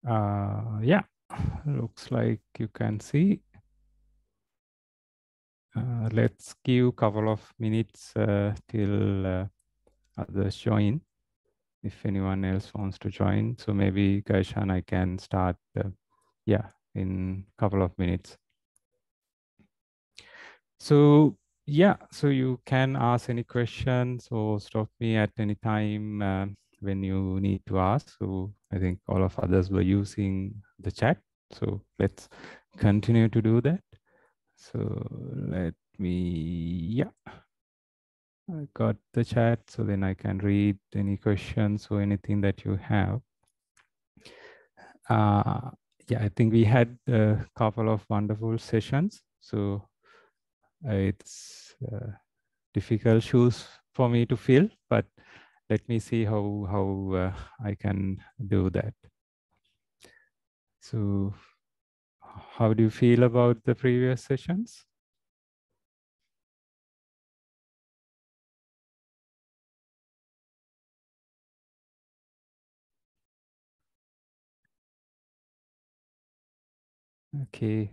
Yeah, looks like you can see. Let's give a couple of minutes till others join. If anyone else wants to join, so maybe Gaishan, I can start. Yeah, in a couple of minutes. So yeah, so you can ask any questions or stop me at any time when you need to ask. So I think all of others were using the chat. So let's continue to do that. So let me, yeah, I got the chat. So then I can read any questions or anything that you have. Yeah, I think we had a couple of wonderful sessions. So it's difficult shoes for me to fill, but let me see how I can do that. So how do you feel about the previous sessions? Okay.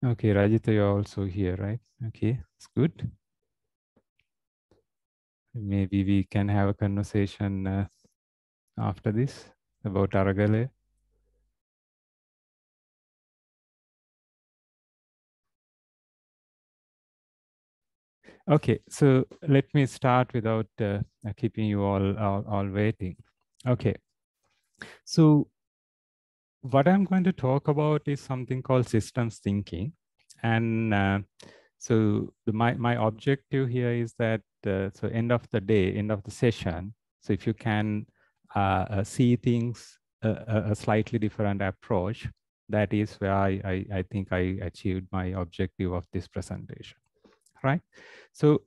Okay, Rajita, you're also here, right? Okay, it's good. Maybe we can have a conversation after this about aragalaya. Okay, so let me start without keeping you all waiting. Okay, so what I'm going to talk about is something called systems thinking. And so my objective here is that, so end of the day, end of the session, so if you can see things a slightly different approach, that is where I think I achieved my objective of this presentation, right? So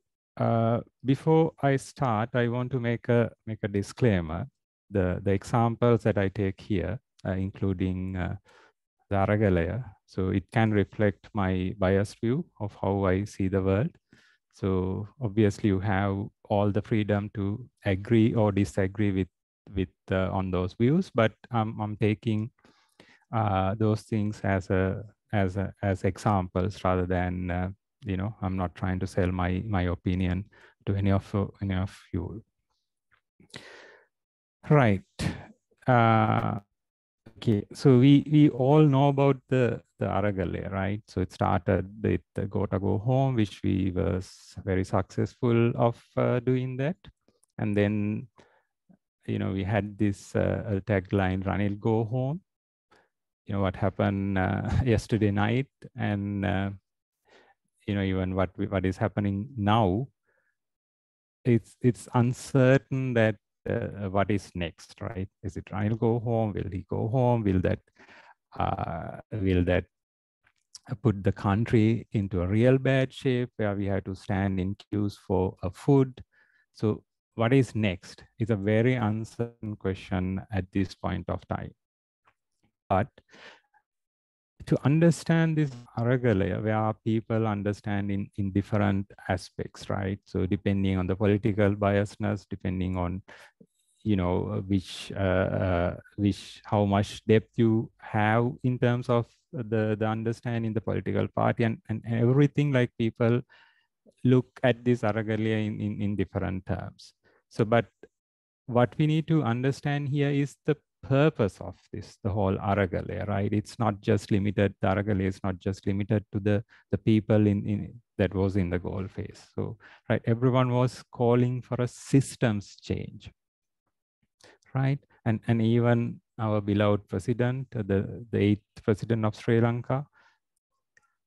before I start, I want to make a disclaimer. The examples that I take here, including the aragalaya, so it can reflect my biased view of how I see the world. So obviously, you have all the freedom to agree or disagree with on those views, but I'm taking those things as examples rather than I'm not trying to sell my opinion to any of you. Right. Okay, so we all know about the aragalaya, right? So it started with the Gota Go Home, which we was very successful of doing that, and then we had this tagline, "Run it, go home." You know what happened yesterday night, and even what is happening now. It's uncertain that what is next, right? Is it Ryan go home? Will he go home? Will that put the country into a real bad shape where we have to stand in queues for a food? So what is next is a very uncertain question at this point of time. But to understand this aragalaya, where people understand in different aspects, right? So depending on the political biasness, depending on which how much depth you have in terms of the understanding the political party and everything, like people look at this aragalaya in different terms. So but what we need to understand here is the purpose of this, the whole aragalaya, right? It's not just limited, the aragalaya is not just limited to the people in that was in the goal phase. So right, everyone was calling for a systems change, right? And even our beloved president, the eighth president of Sri Lanka,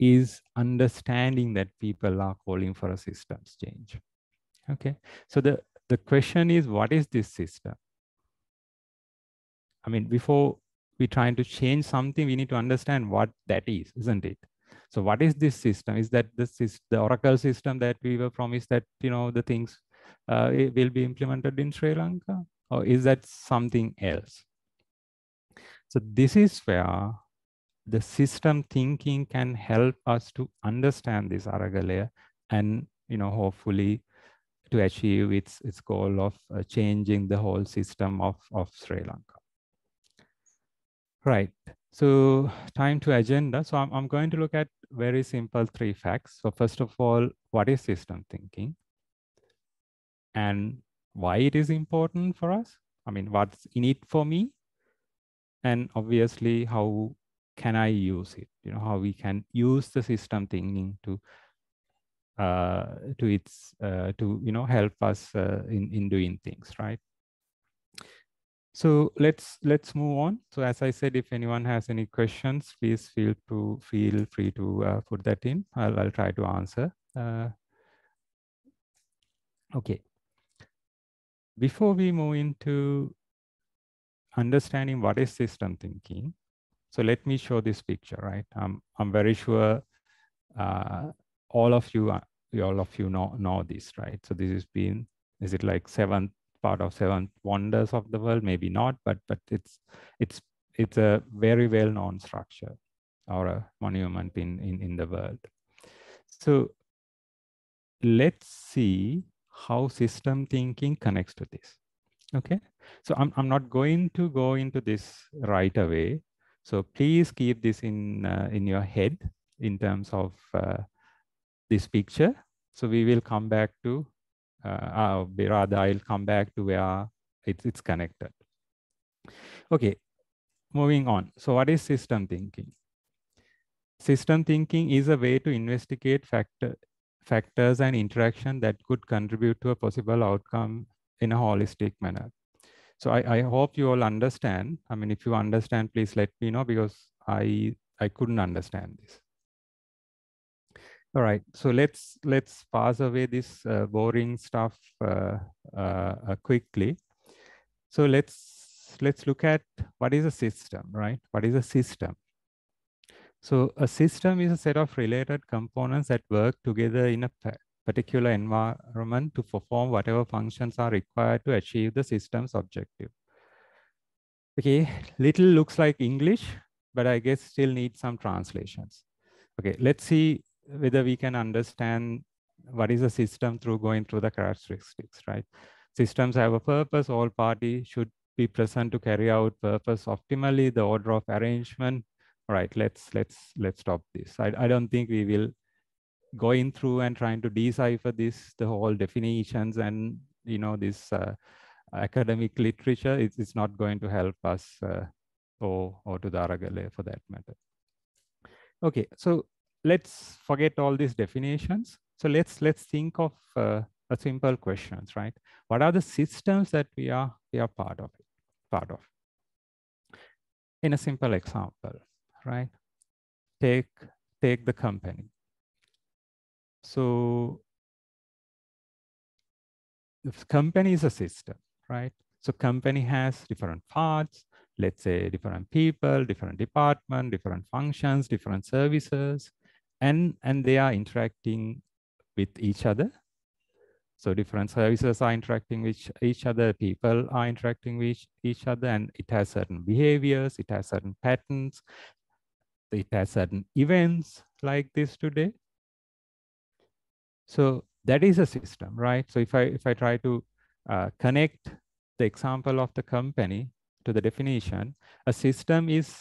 is understanding that people are calling for a systems change. Okay, so the question is, what is this system? I mean, before we trying to change something, we need to understand what that is, isn't it? So what is this system? Is that this is the Oracle system that we were promised, that the things it will be implemented in Sri Lanka? Or is that something else? So this is where the system thinking can help us to understand this aragalaya and, hopefully to achieve its goal of changing the whole system of Sri Lanka. Right. So time to agenda. So I'm going to look at very simple 3 facts. So first of all, what is system thinking and why it is important for us? I mean, what's in it for me? And obviously, how can I use it? How we can use the system thinking to help us in doing things, right? So let's move on. So as I said, if anyone has any questions, please feel free to put that in. I'll try to answer. Okay. Before we move into understanding what is system thinking, so let me show this picture, right? I'm very sure all of you know this, right? So this has been, is it like part of 7 wonders of the world? Maybe not, but it's a very well-known structure or a monument in the world. So let's see how system thinking connects to this. Okay, so I'm not going to go into this right away. So please keep this in your head in terms of this picture. So we will come back to, rather I'll come back to where it's connected. Okay, moving on. So what is system thinking? System thinking is a way to investigate factors and interaction that could contribute to a possible outcome in a holistic manner. So I hope you all understand. I mean, if you understand, please let me know, because I couldn't understand this. All right, so let's pass away this boring stuff quickly. So let's look at what is a system, right? What is a system? So a system is a set of related components that work together in a particular environment to perform whatever functions are required to achieve the system's objective. Okay, little looks like English, but I guess still needs some translations. Okay, let's see whether we can understand what is a system through going through the characteristics, right? Systems have a purpose. All parties should be present to carry out purpose optimally. The order of arrangement. All right, let's stop this. I don't think we will going through and trying to decipher this, the whole definitions and this academic literature. It's not going to help us or to the aragalaya for that matter. Okay, so let's forget all these definitions. So let's think of a simple questions, right? What are the systems that we are part of? In a simple example, right? Take the company. So the company is a system, right? So company has different parts, let's say different people, different department, different functions, different services, and they are interacting with each other. So different services are interacting with each other, people are interacting with each other, and it has certain behaviors, it has certain patterns, it has certain events like this today. So that is a system, right? So if I try to connect the example of the company to the definition, a system is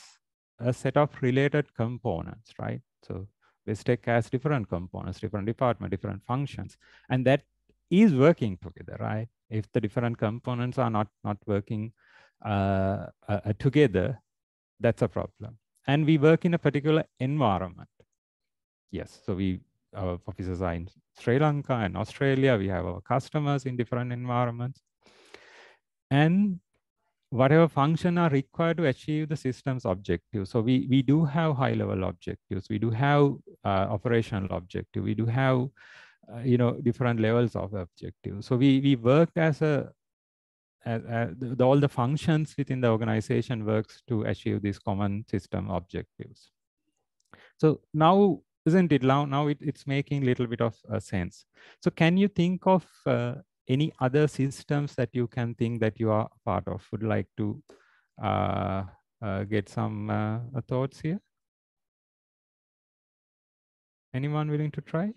a set of related components, right? So Bistec has different components, different departments, different functions, and that is working together, right? If the different components are not working together, that's a problem. And we work in a particular environment. Yes, so our offices are in Sri Lanka and Australia. We have our customers in different environments. And whatever function are required to achieve the system's objectives. So we do have high-level objectives. We do have operational objective. We do have different levels of objectives. So we work as all the functions within the organization works to achieve these common system objectives. So now, isn't it now it's making a little bit of sense. So can you think of any other systems that you can think that you are part of? Would like to get some thoughts here? Anyone willing to try?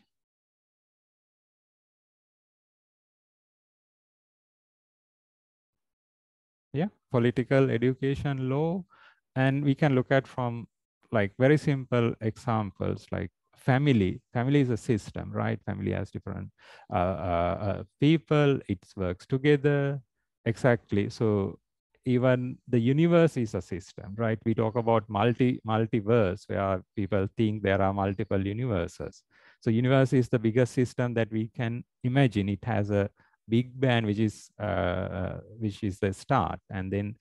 Yeah, political, education, law, and we can look at from like very simple examples like family. Family is a system, right? Family has different people, it works together. Exactly. So even the universe is a system, right? We talk about multiverse where people think there are multiple universes. So universe is the biggest system that we can imagine. It has a Big Bang, which is the start, and then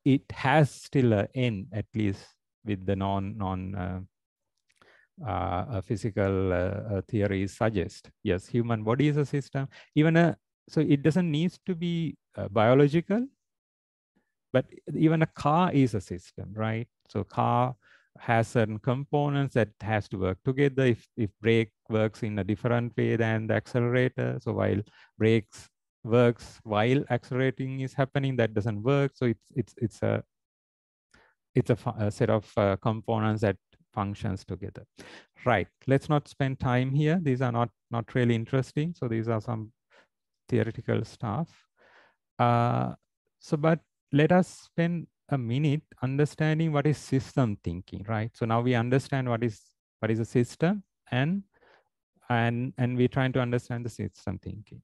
it has still an end, at least with the non physical theories suggest. Yes, human body is a system. Even a so it doesn't need to be biological, but even a car is a system, right? So car has certain components that has to work together. If brake works in a different way than the accelerator, so while brakes works while accelerating is happening, that doesn't work. So it's a set of components that functions together. Right. Let's not spend time here. These are not really interesting. So these are some theoretical stuff. But let us spend a minute understanding what is system thinking, right? So now we understand what is a system, and we're trying to understand the system thinking.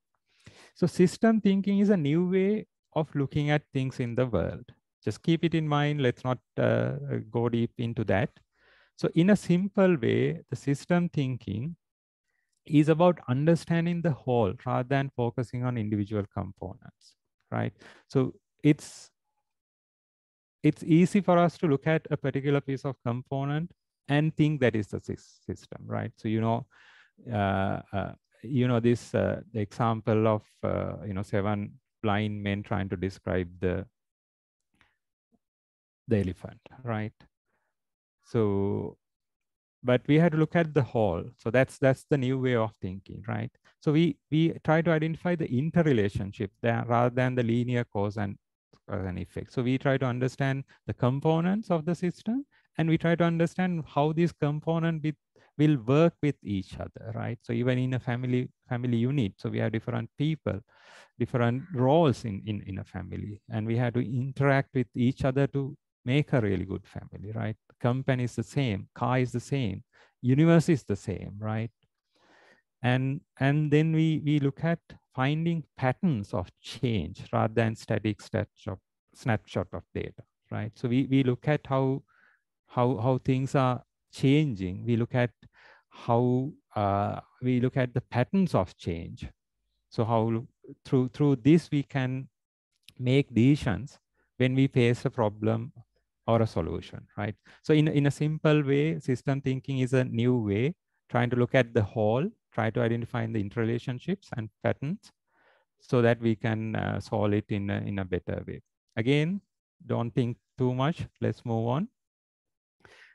So system thinking is a new way of looking at things in the world. Just keep it in mind. Let's not go deep into that. So in a simple way, the system thinking is about understanding the whole rather than focusing on individual components, right? So it's easy for us to look at a particular piece of component and think that is the system, right? So uh, uh, this the example of 7 blind men trying to describe the elephant, right? So but we had to look at the whole. So that's the new way of thinking, right? So we try to identify the interrelationship there rather than the linear cause and effect. So we try to understand the components of the system, and we try to understand how these components will work with each other, right? So even in a family unit, so we have different people, different roles in a family, and we have to interact with each other to make a really good family, right? Company is the same, car is the same, universe is the same, right? And then we look at finding patterns of change rather than static snapshot of data, right? So we look at how things are changing. We look at how we look at the patterns of change. So how through this we can make decisions when we face a problem or a solution, right? So in a simple way, system thinking is a new way, trying to look at the whole, try to identify the interrelationships and patterns so that we can solve it in a better way. Again, don't think too much. Let's move on.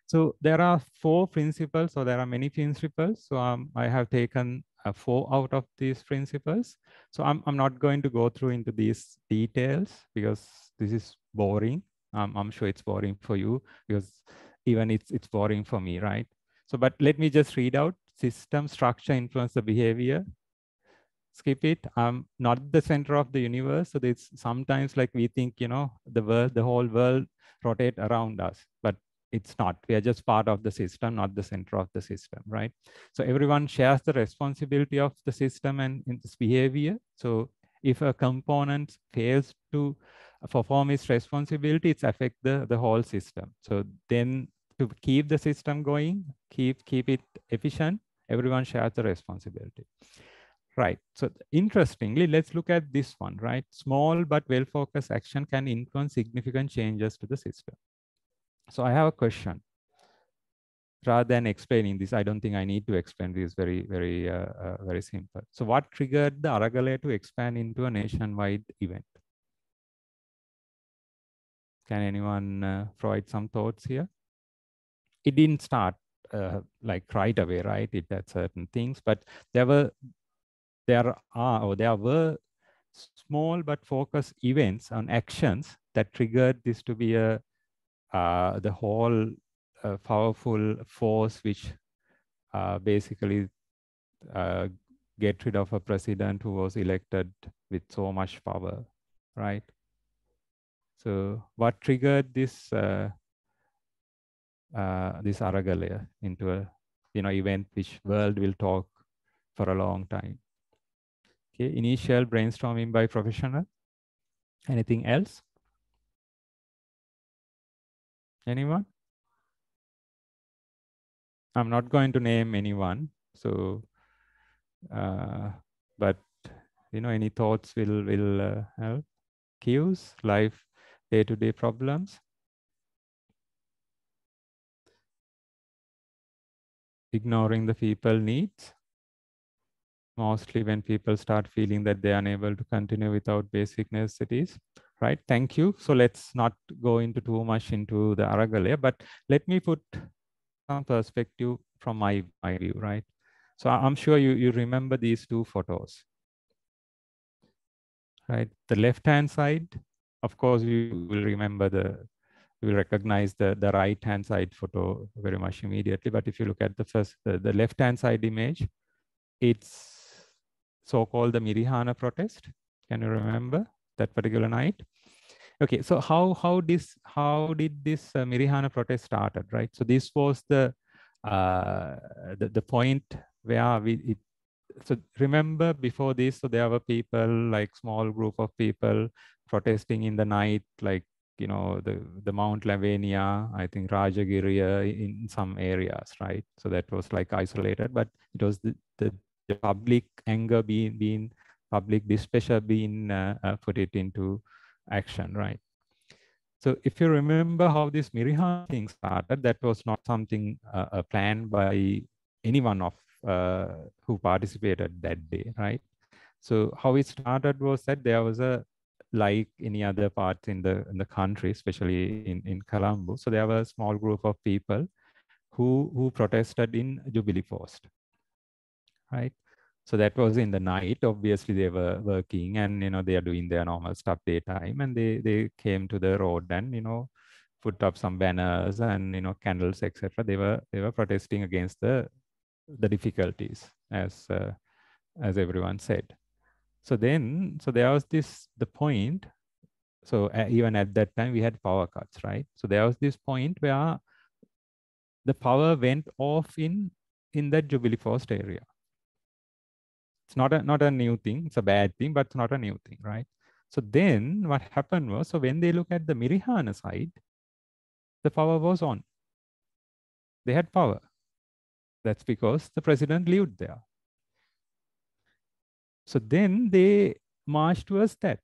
So there are 4 principles, so there are many principles. So I have taken 4 out of these principles. So I'm not going to go through into these details because this is boring. I'm sure it's boring for you because even it's boring for me, right? So, but let me just read out: system structure influence the behavior. Skip it. I'm not the center of the universe. So it's sometimes like we think, the whole world rotate around us, but it's not. We are just part of the system, not the center of the system, right? So everyone shares the responsibility of the system and in this behavior. So if a component fails to perform its responsibility, it's affect the whole system. So then to keep the system going, keep it efficient, everyone shares the responsibility. Right. So interestingly, let's look at this one, right? Small but well-focused action can influence significant changes to the system. So I have a question. Rather than explaining this, I don't think I need to explain this. Very simple. So what triggered the aragalaya to expand into a nationwide event? Can anyone provide some thoughts here? It didn't start like right away, right? It had certain things, but there were small but focused events on actions that triggered this to be a the whole powerful force which basically uh, get rid of a president who was elected with so much power, right? So what triggered this aragalaya into a event which world will talk for a long time? Okay, initial brainstorming by professional. Anything else? Anyone? I'm not going to name anyone. So, but any thoughts will help. Cues, life, day-to-day problems. Ignoring the people needs. Mostly when people start feeling that they are unable to continue without basic necessities, right? Thank you. So let's not go into too much into the aragalaya, but let me put some perspective from my view, right? So I'm sure you remember these two photos, right? The left-hand side, of course, you will remember you will recognize the right-hand side photo very much immediately. But if you look at the left-hand side image, it's so-called the Mirihana protest. Can you remember that particular night? Okay, so how did this Mirihana protest started, right? So this was the point where so remember before this, so there were people, like small group of people protesting in the night, like the Mount Lavinia, I think Rajagiriya in some areas, right? So that was like isolated, but it was the public anger being public displeasure being put it into action, right? So if you remember how this Mirihan thing started, that was not something planned by anyone of who participated that day, right? So how it started was that there was like any other parts in the country, especially in Colombo. So there was a small group of people who protested in Jubilee Post, right? So that was in the night. Obviously, they were working and they are doing their normal stuff daytime, and they came to the road and put up some banners and candles, etc. They were protesting against the difficulties, as everyone said. So there was the point. So even at that time we had power cuts, right? So there was this point where the power went off in that Jubilee Post area. It's not a new thing. It's a bad thing, but it's not a new thing, right? So then what happened was, so when they look at the Mirihana side, the power was on. They had power. That's because the president lived there. So then they marched towards that.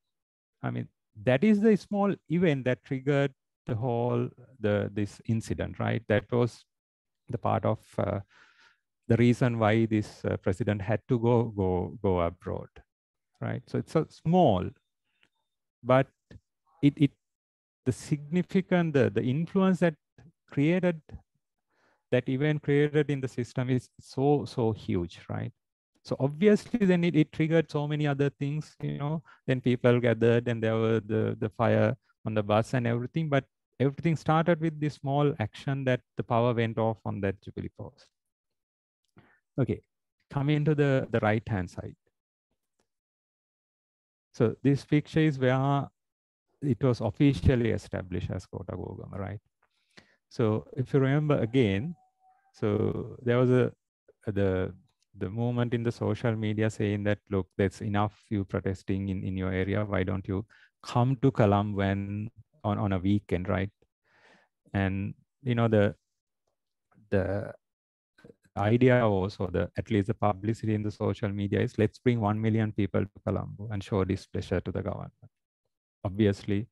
I mean, that is the small event that triggered the whole this incident, right? That was the part of the reason why this president had to go abroad, right? So it's a small, but it the significant the influence that created that event created in the system is so huge, right? So obviously then it triggered so many other things, then people gathered and there were the fire on the bus and everything, but everything started with this small action that the power went off on that Jubilee Post. Okay, coming to the right hand side. So this picture is where it was officially established as Kota Gogama, right? So if you remember again, so there was the movement in the social media saying that, look, that's enough you protesting in your area. Why don't you come to Colombo when on a weekend, right? And the idea also at least the publicity in the social media is, let's bring 1 million people to Colombo and show displeasure to the government. Obviously,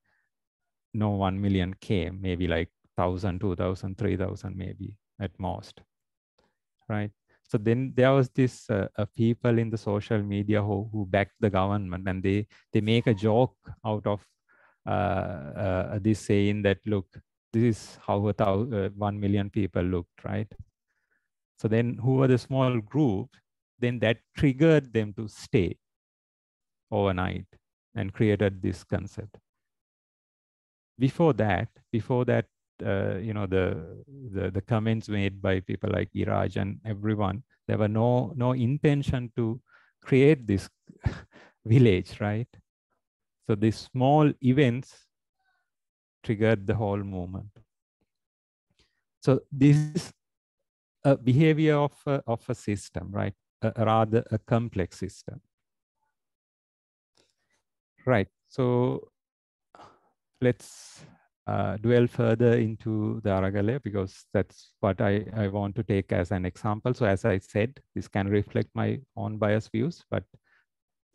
no 1 million came, maybe like 1,000, 2,000, 3,000 maybe at most, right? So then there was this people in the social media who backed the government, and they make a joke out of this, saying that, look, this is how 1 million people looked, right? So then who were the small group, then that triggered them to stay overnight. and created this concept. Before that, the comments made by people like Iraj and everyone, there were no intention to create this village, right? So these small events triggered the whole movement. So this is a behavior of a system, right? Rather a complex system. Right. So let's dwell further into the aragalaya, because that's what I want to take as an example. So as I said, this can reflect my own biased views, but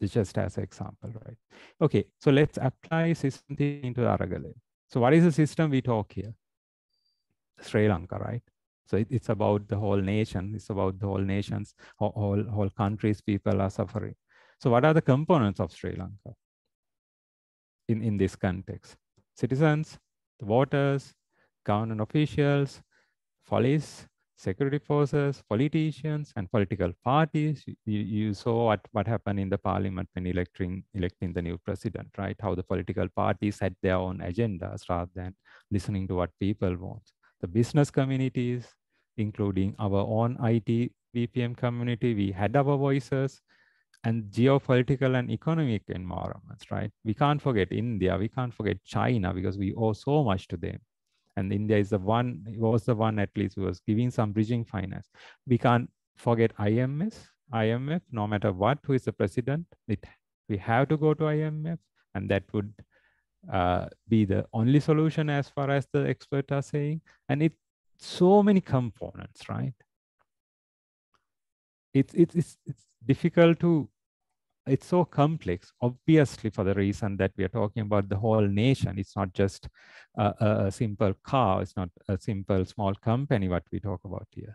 it's just as an example, right? Okay, so let's apply system thinking into the aragalaya. So what is the system we talk here? Sri Lanka, right? So it's about the whole nation. It's about the whole nations, whole countries, people are suffering. So what are the components of Sri Lanka in this context? Citizens, the voters, government officials, police, security forces, politicians, and political parties. You saw what happened in the parliament when electing the new president, right? How the political parties had their own agendas rather than listening to what people want. The business communities, including our own IT VPM community, we had our voices, and geopolitical and economic environments, right? We can't forget India, we can't forget China, because we owe so much to them. And India is was the one at least who was giving some bridging finance. We can't forget IMF, no matter what, who is the president, we have to go to IMF, and that would be the only solution as far as the experts are saying. And it's so many components, right? It's difficult to, it's so complex, obviously, for the reason that we are talking about the whole nation. It's not just a simple car. It's not a simple small company what we talk about here.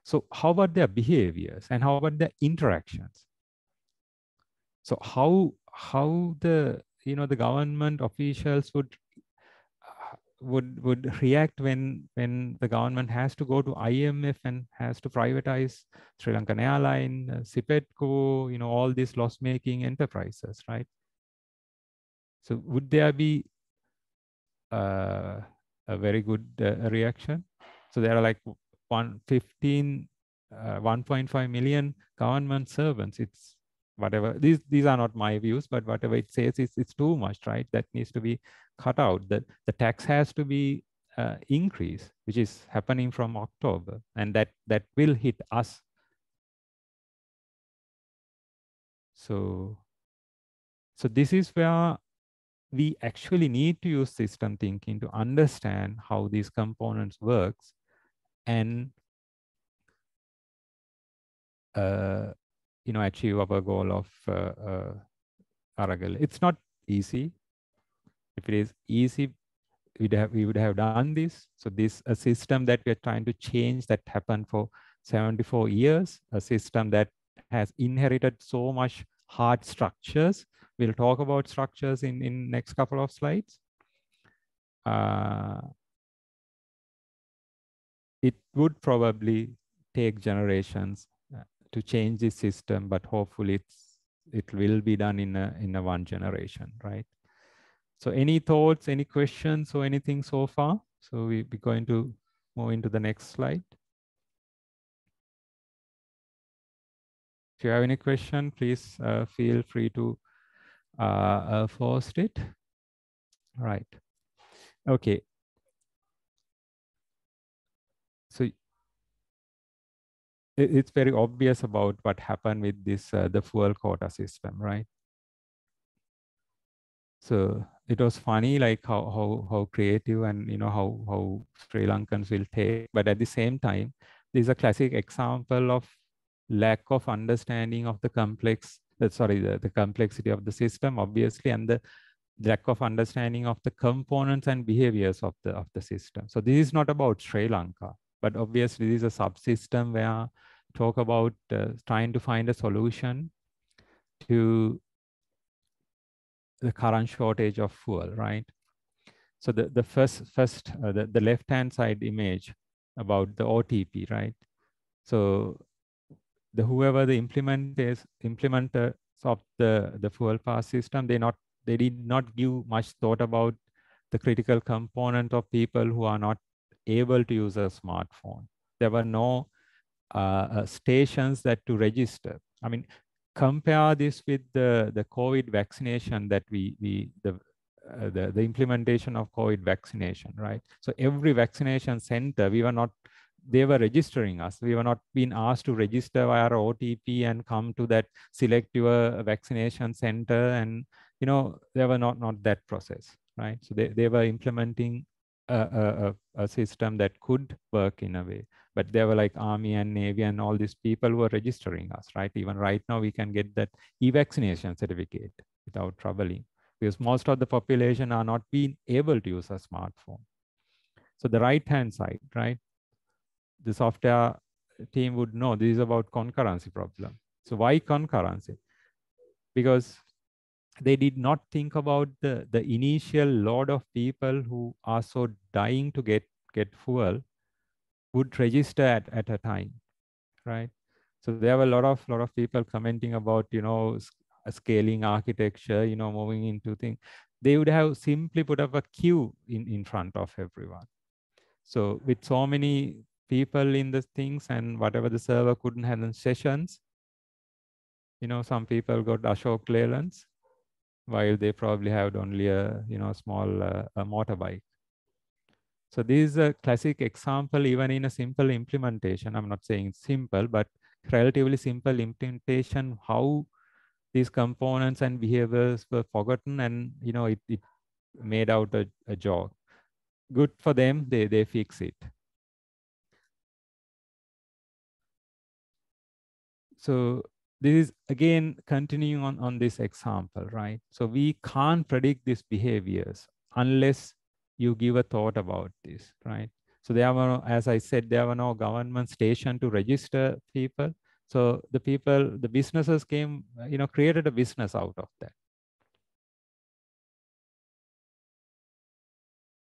So how about their behaviors and how about their interactions? So how the the government officials would react when the government has to go to IMF and has to privatize Sri Lankan Airline, Sipetco, all these loss-making enterprises, right? So would there be a very good reaction? So there are like 1.5 million government servants. It's whatever, these are not my views, but whatever it says, it's too much, right? That needs to be cut out. The tax has to be increased, which is happening from October, and that will hit us. So this is where we actually need to use system thinking to understand how these components works and achieve our goal of Aragal. It's not easy. If it is easy, we would have done this. So this a system that we're trying to change that happened for 74 years, a system that has inherited so much hard structures. We'll talk about structures in next couple of slides. It would probably take generations to change this system, but hopefully it will be done in a one generation, right? So any thoughts, any questions or anything so far? So we're going to move into the next slide. If you have any question, please feel free to post it. Right. Okay. So it's very obvious about what happened with this the fuel quota system, right? So it was funny, like how creative and how Sri Lankans will take, but at the same time, this is a classic example of lack of understanding of the the complexity of the system, obviously, and the lack of understanding of the components and behaviors of the system. So this is not about Sri Lanka, but obviously this is a subsystem where talk about trying to find a solution to the current shortage of fuel, right? So the the left-hand side image about the OTP, right? So whoever the implementers of the fuel pass system, they not They did not give much thought about the critical component of people who are not able to use a smartphone. There were no stations that to register. I mean, compare this with the COVID vaccination that the implementation of COVID vaccination, right? So every vaccination center, they were registering us. We were not being asked to register via OTP and come to that select your vaccination center. And, there were not that process, right? So they were implementing a system that could work in a way. But there were like Army and Navy and all these people who are registering us, right? Even right now, we can get that e-vaccination certificate without troubling, because most of the population are not being able to use a smartphone. So the right-hand side, right? The software team would know this is about concurrency problem. So why concurrency? Because they did not think about the initial load of people who are so dying to get fuel would register at a time, right? So there were a lot of people commenting about, scaling architecture, moving into things. They would have simply put up a queue in front of everyone. So with so many people in the things and whatever the server couldn't handle sessions, some people got Ashok Leylands, while they probably had only a, small a motorbike. So this is a classic example, even in a simple implementation. I'm not saying simple, but relatively simple implementation, how these components and behaviors were forgotten, and it made out a joke. Good for them, they fix it. So this is again continuing on this example, right? So we can't predict these behaviors unless you give a thought about this, right? So there were, as I said, there were no government station to register people. So the businesses came, created a business out of that.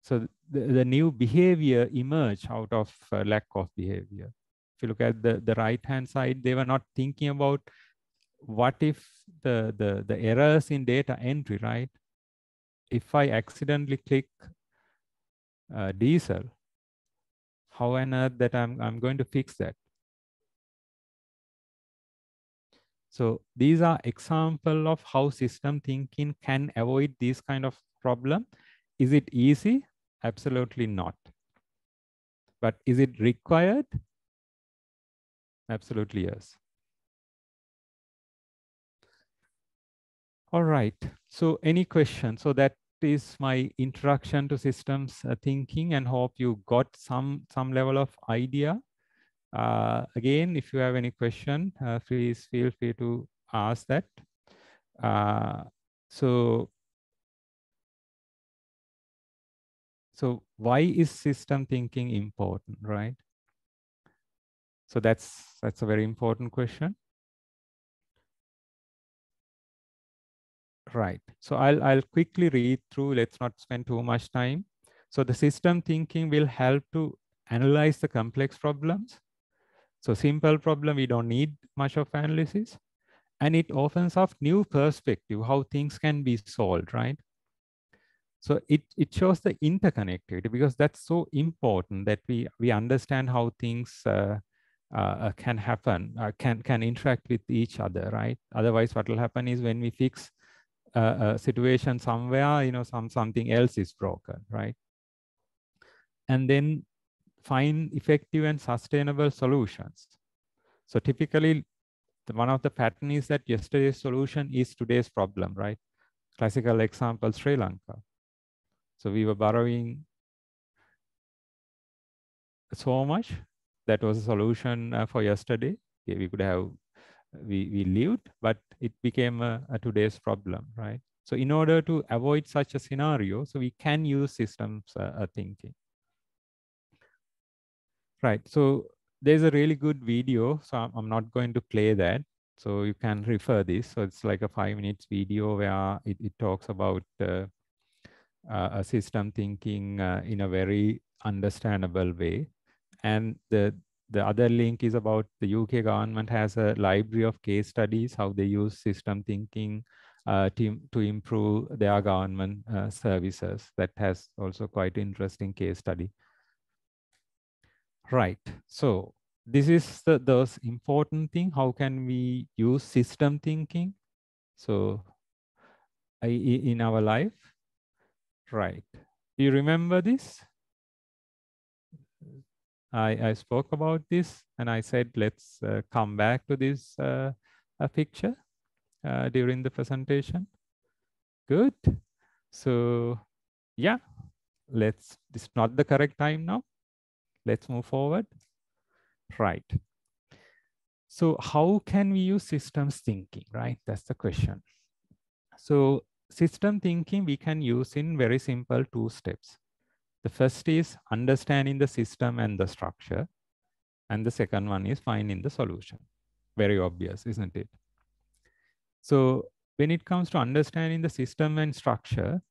So the new behavior emerged out of lack of behavior. If you look at the right-hand side, they were not thinking about what if the errors in data entry, right? If I accidentally click diesel, how on earth that I'm going to fix that? So these are example of how system thinking can avoid this kind of problem. Is it easy? Absolutely not. But is it required? Absolutely yes. All right. So any questions? So that is my introduction to systems thinking, and hope you got some level of idea. Again, if you have any question, please feel free to ask that. So why is system thinking important, right? So that's a very important question. Right. So I'll quickly read through. Let's not spend too much time. So the system thinking will help to analyze the complex problems. So simple problem, we don't need much of analysis. And it opens up new perspective, how things can be solved, right? So it shows the interconnectivity, because that's so important that we understand how things can happen, can interact with each other, right? Otherwise, what will happen is when we fix a situation somewhere, something else is broken, right? And then find effective and sustainable solutions. So typically, one of the pattern is that yesterday's solution is today's problem, right? Classical example, Sri Lanka. So we were borrowing so much. That was a solution for yesterday. Okay, we could have, we lived, but it became a today's problem, right? So in order to avoid such a scenario, so we can use systems thinking. Right, so there's a really good video, so I'm not going to play that. So you can refer this. So it's like a 5 minutes video where it talks about a system thinking in a very understandable way. And the other link is about the UK government has a library of case studies, how they use system thinking to improve their government services. That has also quite interesting case study. Right. So this is those important thing. How can we use system thinking? So in our life, right? Do you remember this? I spoke about this and I said, let's come back to this picture during the presentation. Good. So yeah, this is not the correct time now. Let's move forward. Right. So how can we use systems thinking, right? That's the question. So system thinking we can use in very simple 2 steps. The first is understanding the system and the structure. And the second one is finding the solution. Very obvious, isn't it? So when it comes to understanding the system and structure,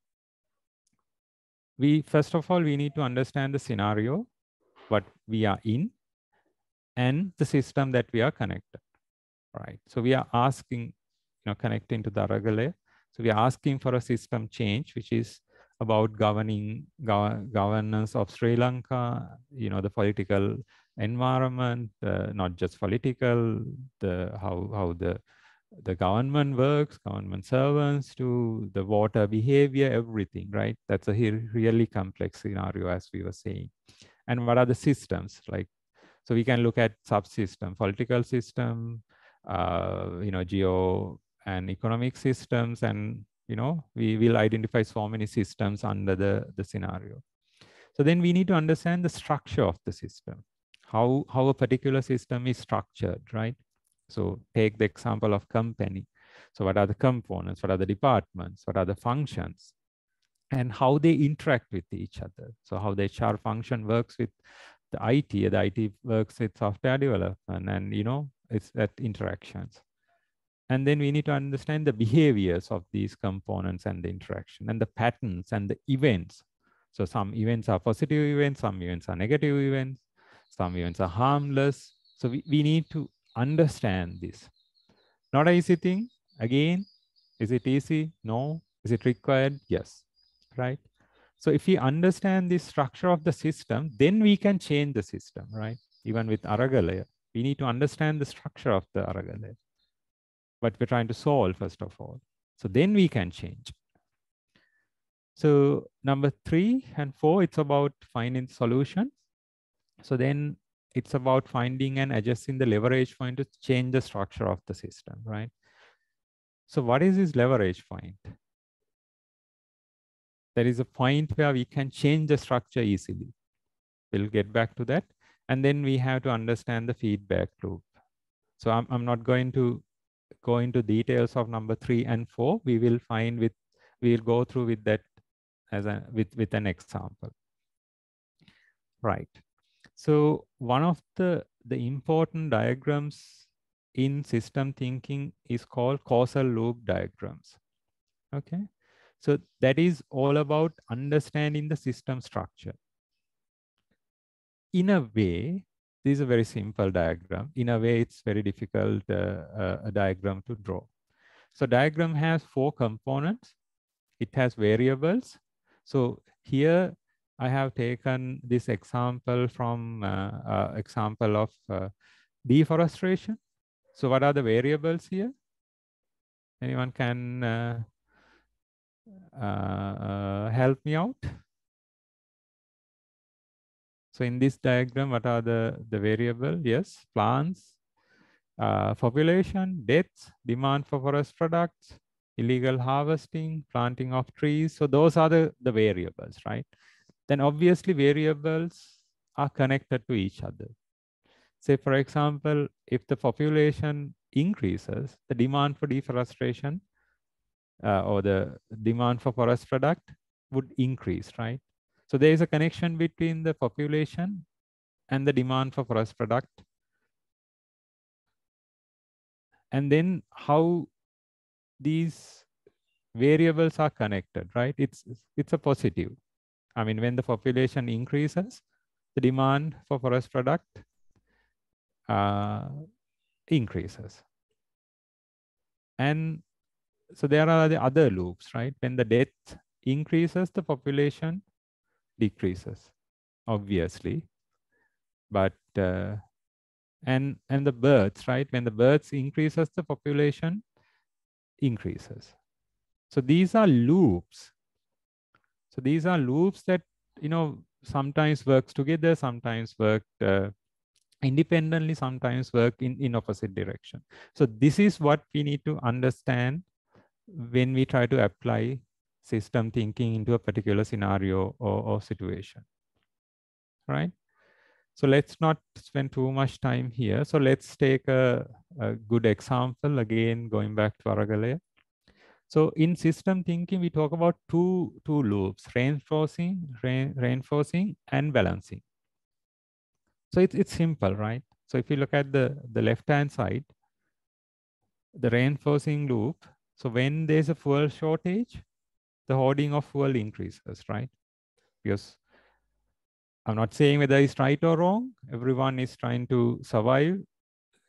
first of all, we need to understand the scenario, what we are in, and the system that we are connected, right? So we are asking, connecting to the aragalaya. So we are asking for a system change, which is about governance of Sri Lanka, the political environment, not just political, how the government works, government servants, to the water behavior, everything, right? That's a really complex scenario, as we were saying. And what are the systems? So we can look at subsystem, political system, geo and economic systems, and we will identify so many systems under the scenario. So then we need to understand the structure of the system, how a particular system is structured, right? So take the example of company. So what are the components? What are the departments? What are the functions? And how they interact with each other. So how the HR function works with the IT works with software development, and it's that interactions. And then we need to understand the behaviors of these components and the interaction and the patterns and the events. So some events are positive events, some events are negative events, some events are harmless. So we need to understand this. Not an easy thing. Again, is it easy? No. Is it required? Yes. Right? So if we understand the structure of the system, then we can change the system, right? Even with aragalaya, we need to understand the structure of the aragalaya, what we're trying to solve, first of all. So then we can change. So number 3 and 4, it's about finding solution. So then it's about finding and adjusting the leverage point to change the structure of the system, right? So what is this leverage point? There is a point where we can change the structure easily. We'll get back to that. And then we have to understand the feedback loop. So I'm not going to go into details of number 3 and 4. We'll go through with that with an example. Right. So one of the important diagrams in system thinking is called causal loop diagrams. Okay. So that is all about understanding the system structure. In a way, this is a very simple diagram. In a way, it's very difficult a diagram to draw. So diagram has 4 components. It has variables. So here I have taken this example from example of deforestation. So what are the variables here? Anyone can help me out? So in this diagram, what are the variables? Yes, plants, population, deaths, demand for forest products, illegal harvesting, planting of trees. So those are the variables, right? Then obviously variables are connected to each other. Say, for example, if the population increases, the demand for deforestation or the demand for forest product would increase, right? So there is a connection between the population and the demand for forest product. And then how these variables are connected, right? It's a positive. I mean, when the population increases, the demand for forest product increases. And so there are the other loops, right? When the death increases, the population decreases, obviously. But and the births, right? When the births increases, the population increases. So these are loops. So these are loops that, you know, sometimes works together, sometimes work independently, sometimes work in opposite direction. So this is what we need to understand when we try to apply system thinking into a particular scenario or situation, right? So let's not spend too much time here. So let's take a good example, again, going back to aragalaya. So in system thinking, we talk about two loops, reinforcing and balancing. So it's simple, right? So if you look at the left-hand side, the reinforcing loop, so when there's a fuel shortage, the hoarding of fuel increases, right? Because I'm not saying whether it's right or wrong. Everyone is trying to survive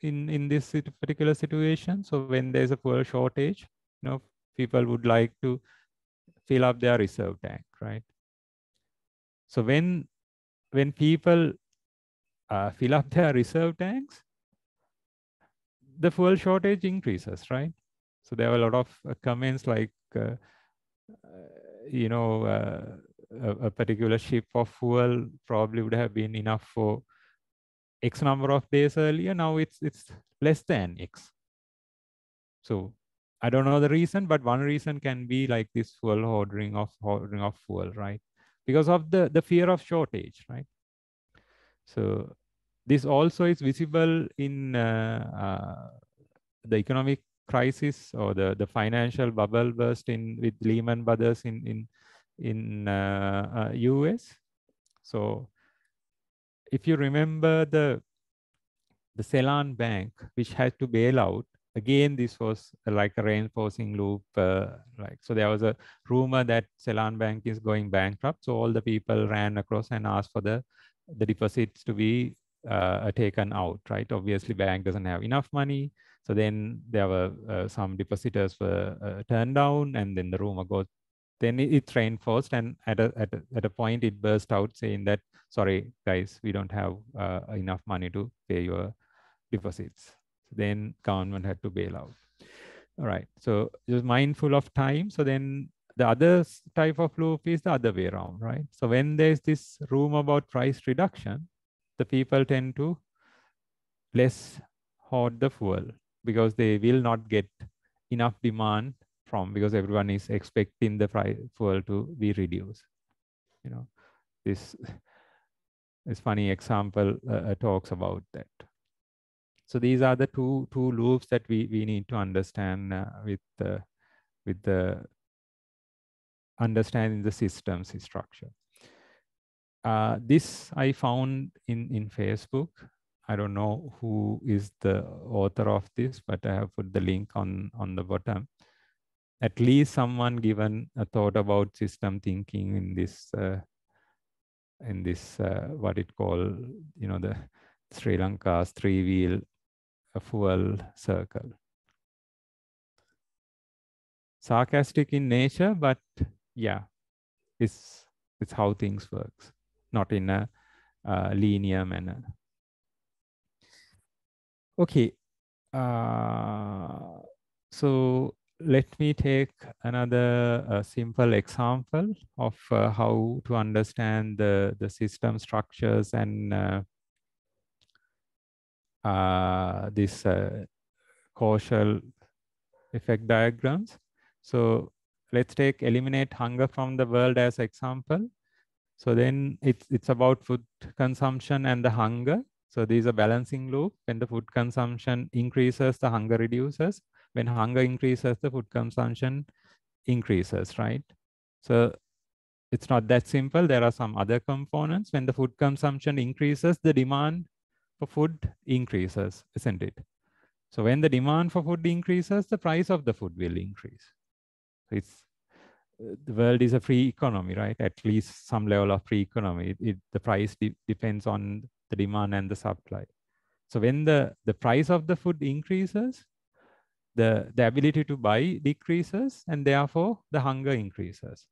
in this particular situation. So when there's a fuel shortage, you know, people would like to fill up their reserve tank, right? So when people fill up their reserve tanks, the fuel shortage increases, right? So there were a lot of comments like, you know, a particular ship of fuel probably would have been enough for X number of days earlier. Now it's less than X. So I don't know the reason, but one reason can be like this fuel hoarding of fuel, right? Because of the fear of shortage, right? So this also is visible in the economic crisis or the financial bubble burst with Lehman Brothers in US. So if you remember the Ceylon Bank, which had to bail out, again, this was like a reinforcing loop. Like, so there was a rumor that Ceylon Bank is going bankrupt. So all the people ran across and asked for the deposits to be taken out, right? Obviously, bank doesn't have enough money. So then there were some depositors were turned down, and then the rumor goes, then it's reinforced, and at a point it burst out saying that, sorry guys, we don't have enough money to pay your deposits. Then government had to bail out. All right, so just mindful of time. So then the other type of loop is the other way around, right? So when there's this room about price reduction, the people tend to less hoard the fuel because they will not get enough demand from, because everyone is expecting the price fuel to be reduced. You know, this funny example talks about that. So these are the two loops that we need to understand with the understanding the systems structure. This I found in Facebook. I don't know who is the author of this, but I have put the link on the bottom. At least someone given a thought about system thinking in this what it called, you know, the Sri Lanka's three-wheel fuel circle. Sarcastic in nature, but yeah, it's how things works, not in a linear manner. Okay, so let me take another simple example of how to understand the system structures and this causal effect diagrams. So let's take eliminate hunger from the world as example. So then it's about food consumption and the hunger. So there's a balancing loop. When the food consumption increases, the hunger reduces. When hunger increases, the food consumption increases, right? So it's not that simple. There are some other components. When the food consumption increases, the demand for food increases, isn't it? So when the demand for food increases, the price of the food will increase. So it's the world is a free economy, right? At least some level of free economy. The price depends on the demand and the supply. So when the price of the food increases, the ability to buy decreases, and therefore the hunger increases.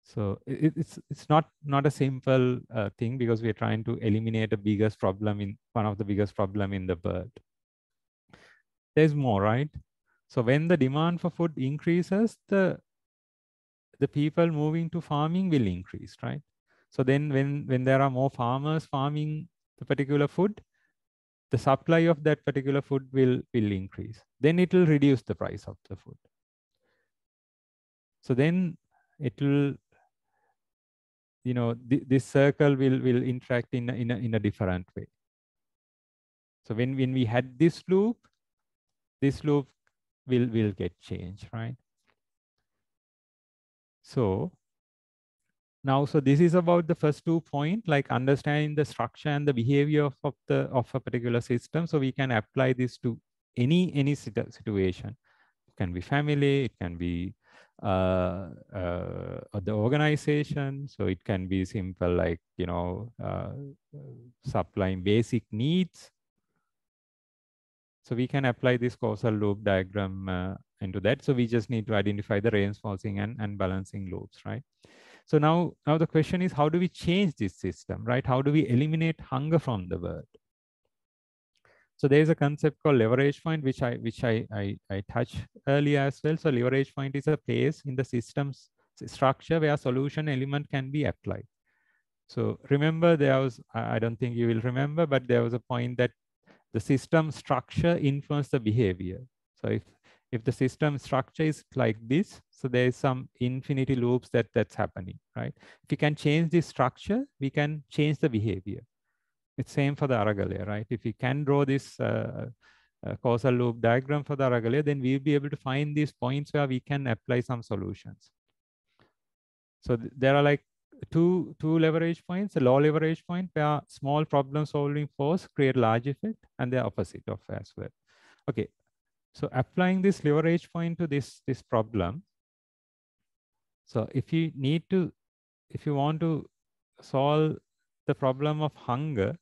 So it's not a simple thing, because we are trying to eliminate the biggest problem in one of the biggest problem in the world. There's more, right? So when the demand for food increases, the people moving to farming will increase, right? So then when there are more farmers farming the particular food, the supply of that particular food will increase. Then it will reduce the price of the food. So then it will, this circle will interact in a different way. So when we had this loop will get changed, right? So now, so this is about the first 2 points, like understanding the structure and the behavior of a particular system. So we can apply this to any situation. It can be family, it can be the organization. So it can be simple, like, supplying basic needs. So we can apply this causal loop diagram into that. So we just need to identify the reinforcing and balancing loops, right? So now the question is, how do we change this system, right? How do we eliminate hunger from the world? So there is a concept called leverage point, which I touched earlier as well. So leverage point is a place in the system's structure where a solution element can be applied. So remember, there was, I don't think you will remember, but there was a point that the system structure influences the behavior. So if the system structure is like this, so there is some infinity loops that's happening, right? If we can change this structure, we can change the behavior. It's same for the aragalaya, right? If we can draw this causal loop diagram for the aragalaya, then we'll be able to find these points where we can apply some solutions. So there are like two leverage points: a low leverage point where small problem solving force create large effect, and the opposite of as well. Okay, so applying this leverage point to this problem. So if you want to solve the problem of hunger,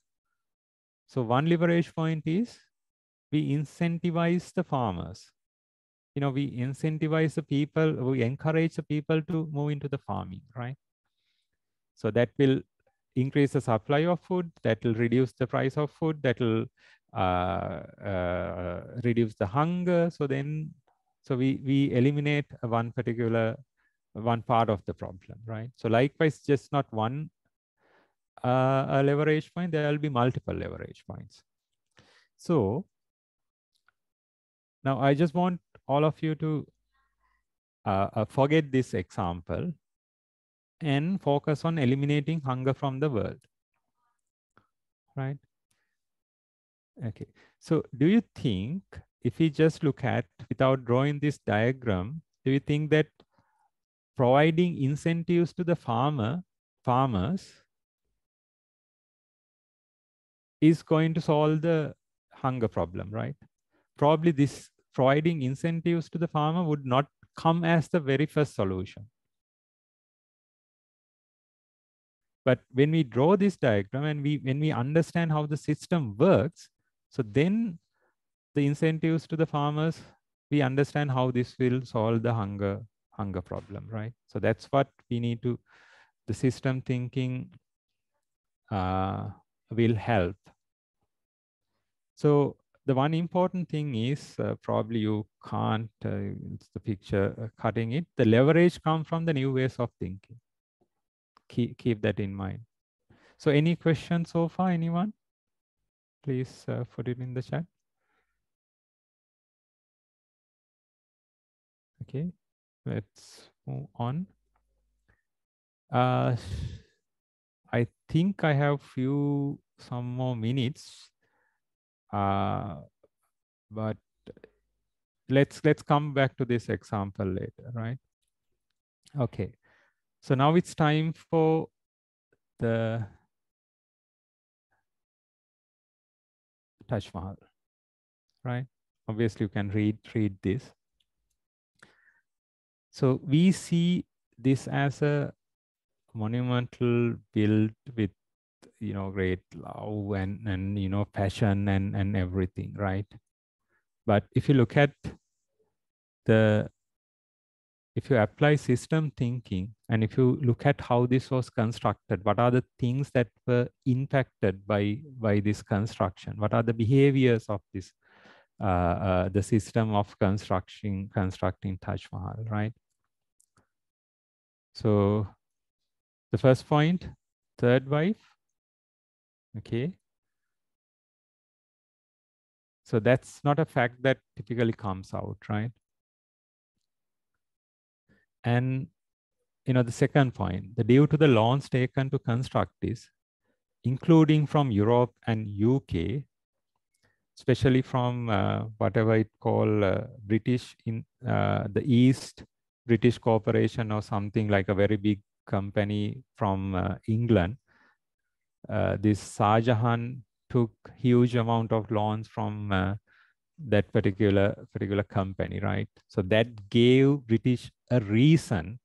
so one leverage point is we incentivize the farmers. We incentivize the people, we encourage the people to move into the farming, right? So that will increase the supply of food, that will reduce the price of food, that will reduce the hunger. So we eliminate one part of the problem, right? So likewise, just not one a leverage point, there will be multiple leverage points. So now I just want all of you to forget this example and focus on eliminating hunger from the world, right? Okay, so do you think, if we just look at, without drawing this diagram, do you think that providing incentives to the farmers is going to solve the hunger problem, right? Probably this providing incentives to the farmer would not come as the very first solution. But when we draw this diagram and when we understand how the system works, so then the incentives to the farmers, we understand how this will solve the hunger problem, right? So that's what we need to, the system thinking will help. So the one important thing is, probably you can't, it's the picture cutting it, the leverage comes from the new ways of thinking. Keep that in mind. So any questions so far, anyone? Please put it in the chat. Okay, let's move on. I think I have some more minutes, but let's come back to this example later, right? Okay, so now it's time for the Taj Mahal, right? Obviously, you can read this. So we see this as a monumental build with, great love and passion and everything, right? But if you look at the, if you apply system thinking and if you look at how this was constructed, what are the things that were impacted by this construction? What are the behaviors of this, the system of constructing Taj Mahal, right? So the first point, third wife, okay. So that's not a fact that typically comes out, right? And the second point, the due to the loans taken to construct this, including from Europe and UK, especially from whatever it called British in the East British Corporation or something like a very big company from England. This Shahjahan took huge amount of loans from that particular company, right? So that gave British a reason,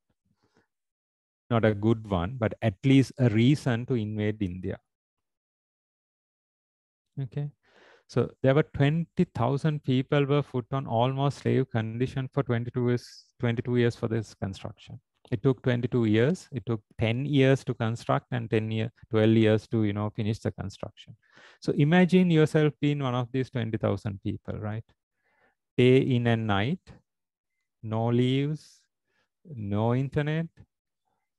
not a good one, but at least a reason to invade India. Okay. So there were 20,000 people were put on almost slave condition for 22 years for this construction. It took 22 years. It took 10 years to construct and 12 years to, finish the construction. So imagine yourself being one of these 20,000 people, right? Day in and night, no leaves, no internet,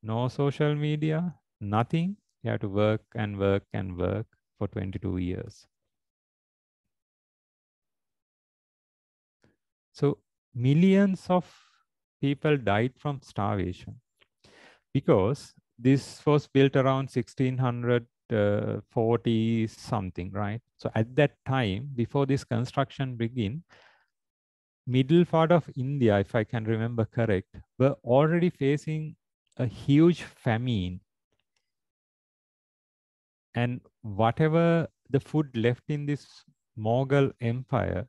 no social media, nothing. You have to work and work and work for 22 years. So millions of people died from starvation because this was built around 1640 something, right? So at that time, before this construction began, middle part of India, if I can remember correct, were already facing a huge famine. And whatever the food left in this Mughal Empire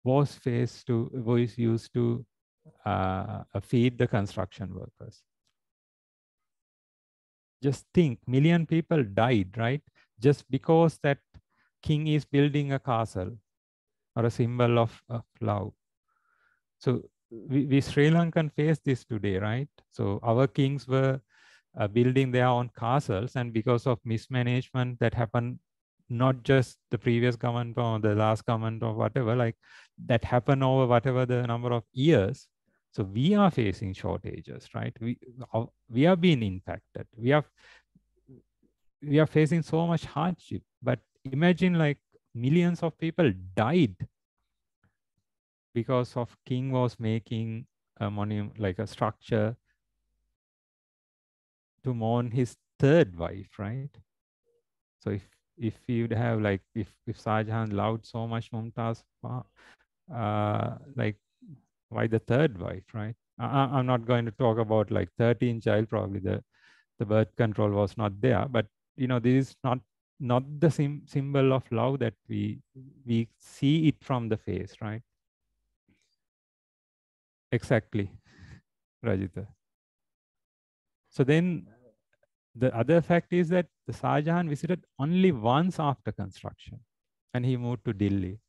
was used to feed the construction workers. Just think, million people died, right? Just because that king is building a castle or a symbol of love. So we Sri Lankan face this today, right? So our kings were building their own castles, and because of mismanagement that happened, not just the previous government or the last government or whatever, like that happened over whatever the number of years. So we are facing shortages, right? We are being impacted. We are facing so much hardship. But imagine like millions of people died because of king was making a monument, like a structure to mourn his third wife, right? So if you'd have like if Shah Jahan loved so much Mumtaz, like why the third wife, right? I'm not going to talk about like 13 child. Probably the birth control was not there, but this is not the symbol of love that we see it from the face, right? Exactly, Rajita. So then the other fact is that the Shah Jahan visited only once after construction, and he moved to Delhi.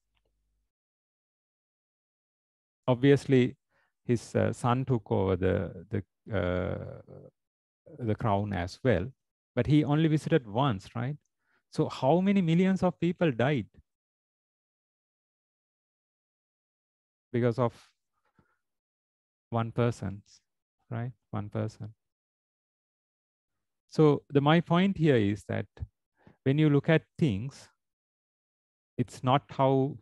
Obviously, his son took over the crown as well, but he only visited once, right? So how many millions of people died because of one person, right? One person. So my point here is that when you look at things, it's not how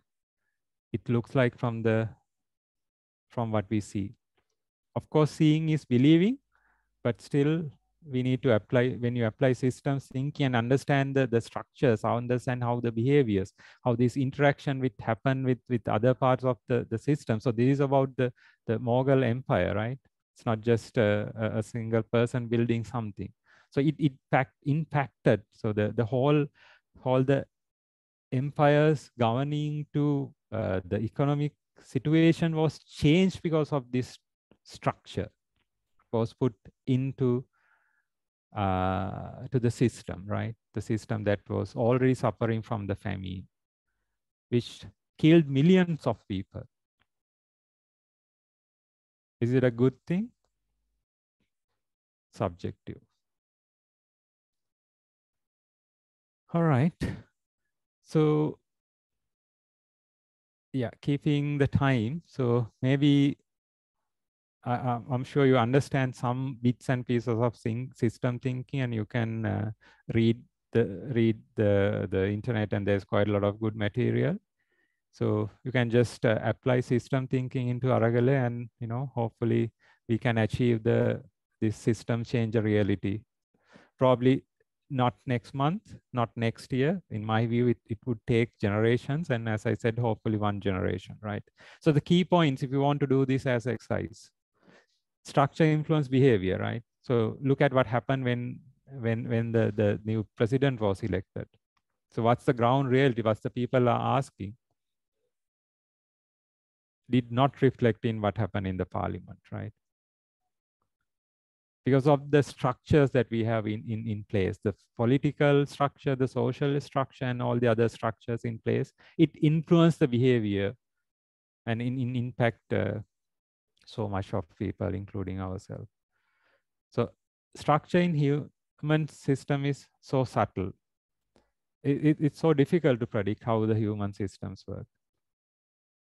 it looks like from what we see. Of course, seeing is believing, but still we need to apply, when you apply systems thinking and understand the structures, understand how the behaviors, how this interaction with happen with other parts of the system. So this is about the Mughal Empire, right? It's not just a single person building something. So it impacted. So the whole the empires governing to the economic situation was changed because of this structure was put into to the system, right? The system that was already suffering from the famine, which killed millions of people. Is it a good thing? Subjective. All right. So yeah, keeping the time. So maybe I'm sure you understand some bits and pieces of system thinking, and you can read the internet, and there's quite a lot of good material. So you can just apply system thinking into aragalaya, and hopefully we can achieve this system change a reality. Probably not next month, not next year. In my view, it would take generations, and as I said, hopefully one generation, right? So the key points, if you want to do this as exercise: structure influence behavior, right? So look at what happened when the new president was elected. So what's the ground reality? What's the people are asking? Did not reflect in what happened in the parliament, right? Because of the structures that we have in place, the political structure, the social structure, and all the other structures in place, it influenced the behavior and impact so much of people, including ourselves. So structure in human system is so subtle. It's so difficult to predict how the human systems work.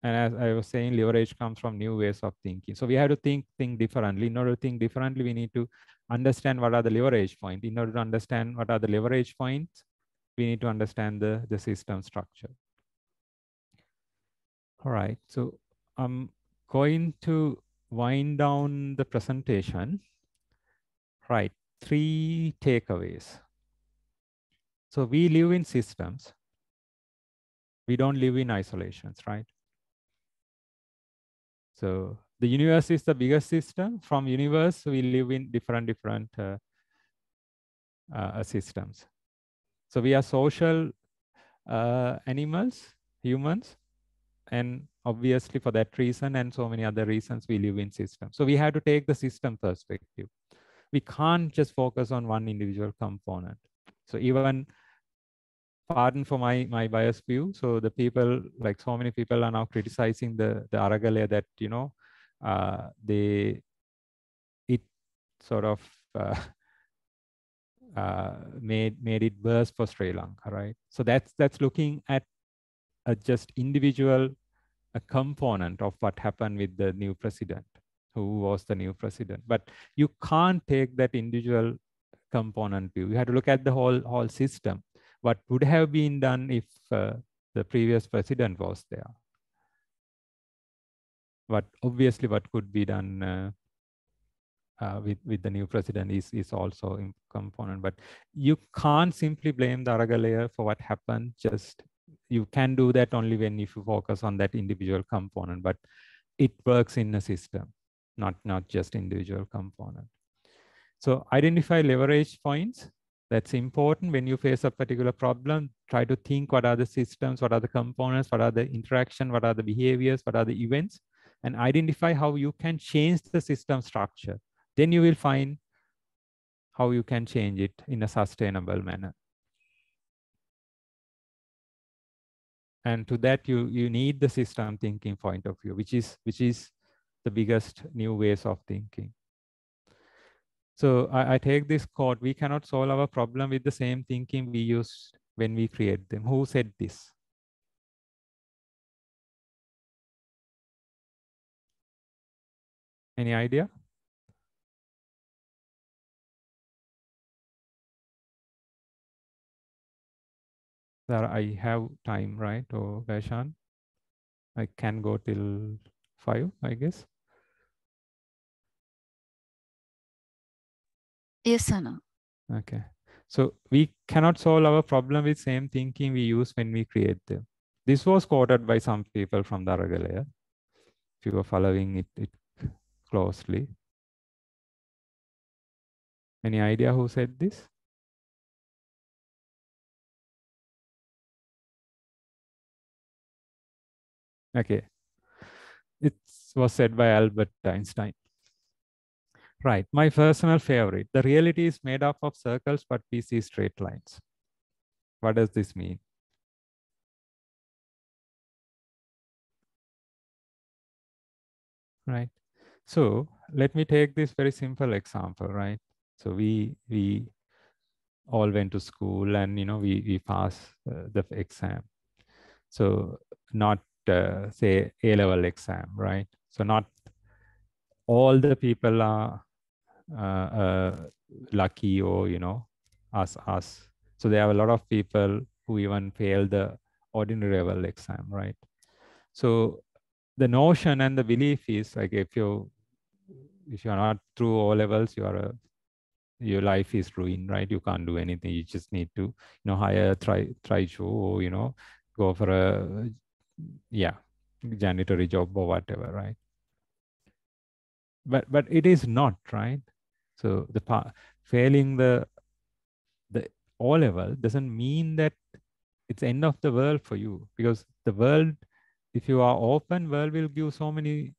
And as I was saying, leverage comes from new ways of thinking. So we have to think differently. In order to think differently, we need to understand what are the leverage points. In order to understand what are the leverage points, we need to understand the system structure. All right. So I'm going to wind down the presentation. Right. 3 takeaways. So we live in systems. We don't live in isolations, right? So the universe is the biggest system. From universe, we live in different systems. So we are social animals, humans, and obviously for that reason and so many other reasons, we live in systems. So we have to take the system perspective. We can't just focus on one individual component. So even, pardon for my biased view, so the people, like so many people are now criticizing the aragalaya that, it sort of made it worse for Sri Lanka, right? So that's looking at a just individual a component of what happened with the new president, who was the new president. But you can't take that individual component view. You have to look at the whole system. What would have been done if the previous president was there? But obviously, what could be done with the new president is also a component. But you can't simply blame the aragalaya for what happened. Just you can do that only when if you focus on that individual component. But it works in a system, not just individual component. So identify leverage points. That's important when you face a particular problem. Try to think what are the systems, what are the components, what are the interaction, what are the behaviors, what are the events, and identify how you can change the system structure. Then you will find how you can change it in a sustainable manner. And to that, you need the system thinking point of view, which is the biggest new ways of thinking. So I take this quote: we cannot solve our problem with the same thinking we used when we create them. Who said this? Any idea? There, I have time, right? Or Vaishan? I can go till 5, I guess. Yes, Anu. Okay. So we cannot solve our problem with same thinking we use when we create them. This was quoted by some people from the aragalaya, if you were following it closely. Any idea who said this? Okay. It was said by Albert Einstein. Right. My personal favorite. The reality is made up of circles, but we see straight lines. What does this mean? right? So let me take this very simple example, right? So we all went to school, and we pass the exam. So not say A-level exam, right? So not all the people are lucky, or us. So there are a lot of people who even fail the ordinary level exam, right? So the notion and the belief is like, if you're not through O levels, your life is ruined, right? You can't do anything. You just need to hire try show, or go for a janitorial job or whatever, right? But it is not, right? So failing the O level doesn't mean that it's end of the world for you, because the world, if you are open, world will give so many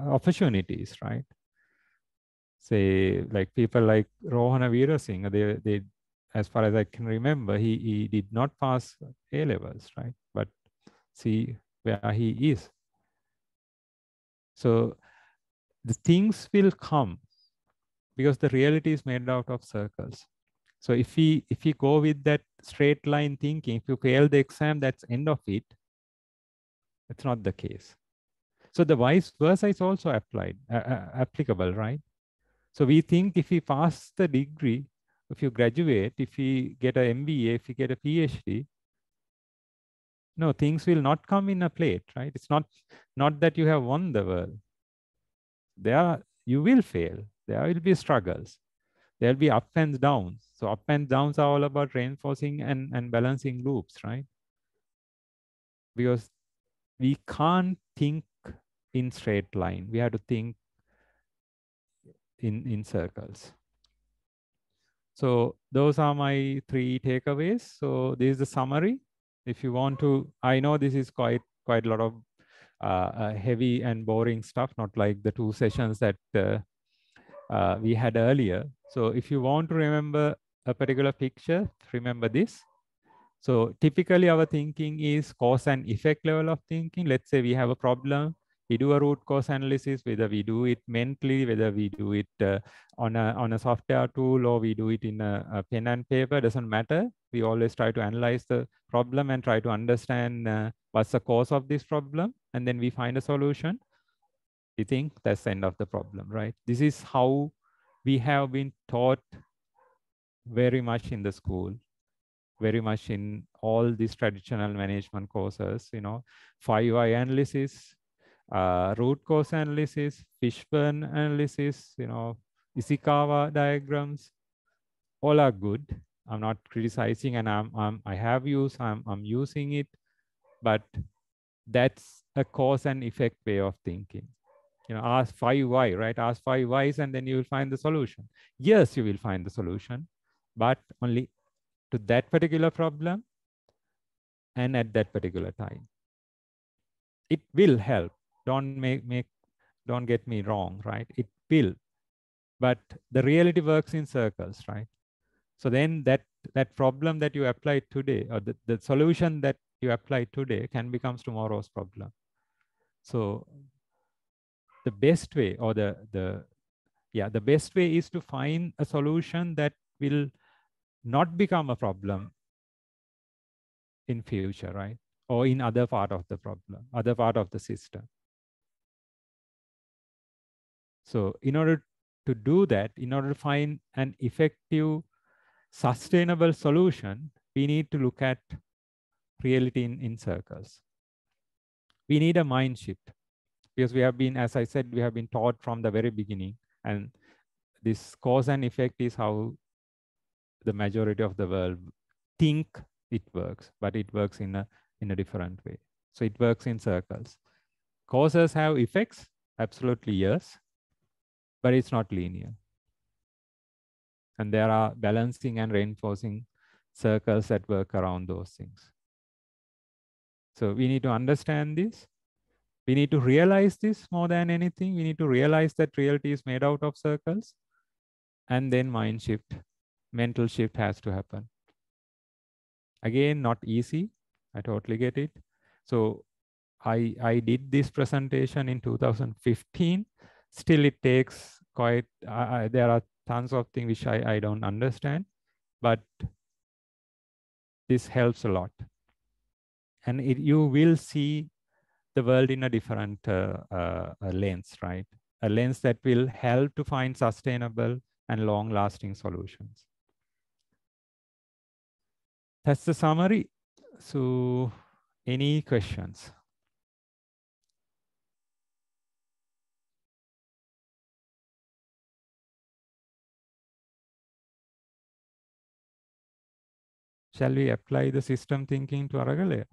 opportunities, right? Say like people like Rohana Veerasinghe, they as far as I can remember, he did not pass A levels, right? But see where he is. So the things will come because the reality is made out of circles. So if we go with that straight line thinking, if you fail the exam, that's end of it. It's not the case. So the vice versa is also applicable, right? So we think if we pass the degree, if you graduate, if we get an MBA, if you get a PhD, no, things will not come in a plate, right? It's not that you have won the world. You will fail. There will be struggles. There will be up and downs. So up and downs are all about reinforcing and balancing loops, right? Because we can't think in straight line. We have to think in circles. So those are my 3 takeaways. So this is the summary. If you want to, I know this is quite a lot of heavy and boring stuff, not like the 2 sessions that we had earlier. So if you want to remember a particular picture, remember this. So typically our thinking is cause and effect level of thinking. Let's say we have a problem. We do a root cause analysis, whether we do it mentally, whether we do it on a software tool, or we do it in a pen and paper, doesn't matter. We always try to analyze the problem and try to understand what's the cause of this problem. And then we find a solution. We think that's the end of the problem, right? This is how we have been taught very much in the school, very much in all these traditional management courses, 5 why analysis, root cause analysis, fishburne analysis, Ishikawa diagrams, all are good. I'm not criticizing, and I have used, I'm using it, but that's a cause and effect way of thinking. Ask 5 why, right? Ask 5 whys, and then you will find the solution. Yes, you will find the solution, but only to that particular problem and at that particular time. It will help. Don't get me wrong, right? It will, but the reality works in circles, right? So then that problem that you apply today, or the solution that you apply today, can become tomorrow's problem. So the best way, or the best way is to find a solution that will not become a problem in future, right? Or in other part of the problem, other part of the system. So in order to do that, in order to find an effective, sustainable solution, we need to look at reality in circles. We need a mind shift, because we have been, as I said, we have been taught from the very beginning, and this cause and effect is how the majority of the world think it works, but it works in a different way. So it works in circles. Causes have effects, absolutely yes, but it's not linear. And there are balancing and reinforcing circles that work around those things. So we need to understand this. We need to realize this more than anything. We need to realize that reality is made out of circles, and then mind shift, mental shift has to happen. Again, not easy. I totally get it. So I did this presentation in 2015. Still, it takes quite, there are tons of things which I don't understand, but this helps a lot. And you will see the world in a different lens, right? A lens that will help to find sustainable and long-lasting solutions. That's the summary. So, any questions? Shall we apply the system thinking to aragalaya?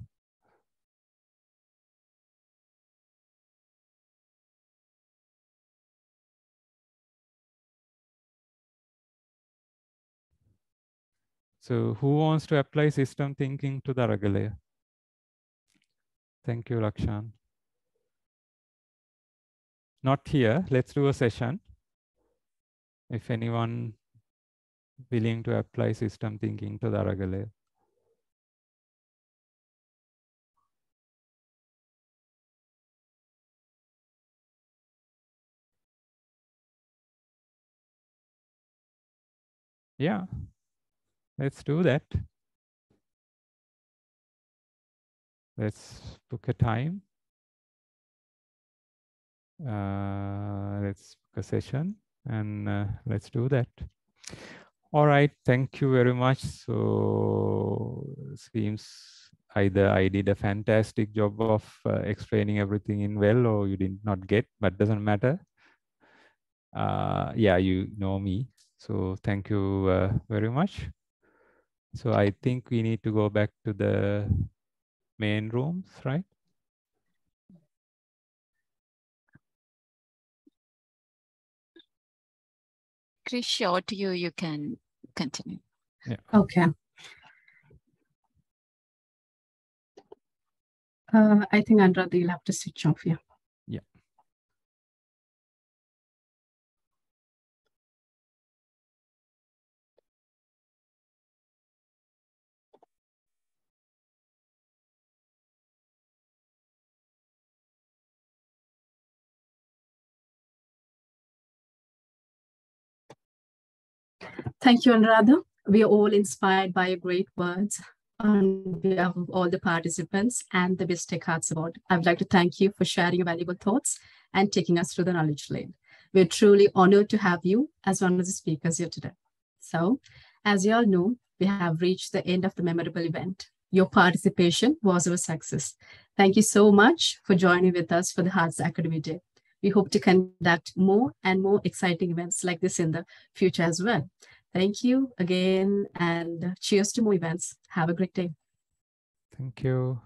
So who wants to apply system thinking to the aragalaya? Thank you, Lakshan. Not here. Let's do a session. If anyone willing to apply system thinking to the aragalaya. Yeah, let's do that. Let's book a time. Let's book a session and let's do that. All right, thank you very much. So seems either I did a fantastic job of explaining everything in well, or you did not get, but doesn't matter. Yeah, you know me. So thank you very much. So I think we need to go back to the main rooms, right? Chris, sure to you, you can continue. Yeah. Okay. I think Anuradha, you'll have to switch off here. Yeah. Thank you, Anuradha. We are all inspired by your great words. On behalf of all the participants and the Bistec Hearts Award, I would like to thank you for sharing your valuable thoughts and taking us through the knowledge lane. We're truly honored to have you as one of the speakers here today. So, as you all know, we have reached the end of the memorable event. Your participation was our success. Thank you so much for joining with us for the Hearts Academy Day. We hope to conduct more and more exciting events like this in the future as well. Thank you again, and cheers to more events. Have a great day. Thank you.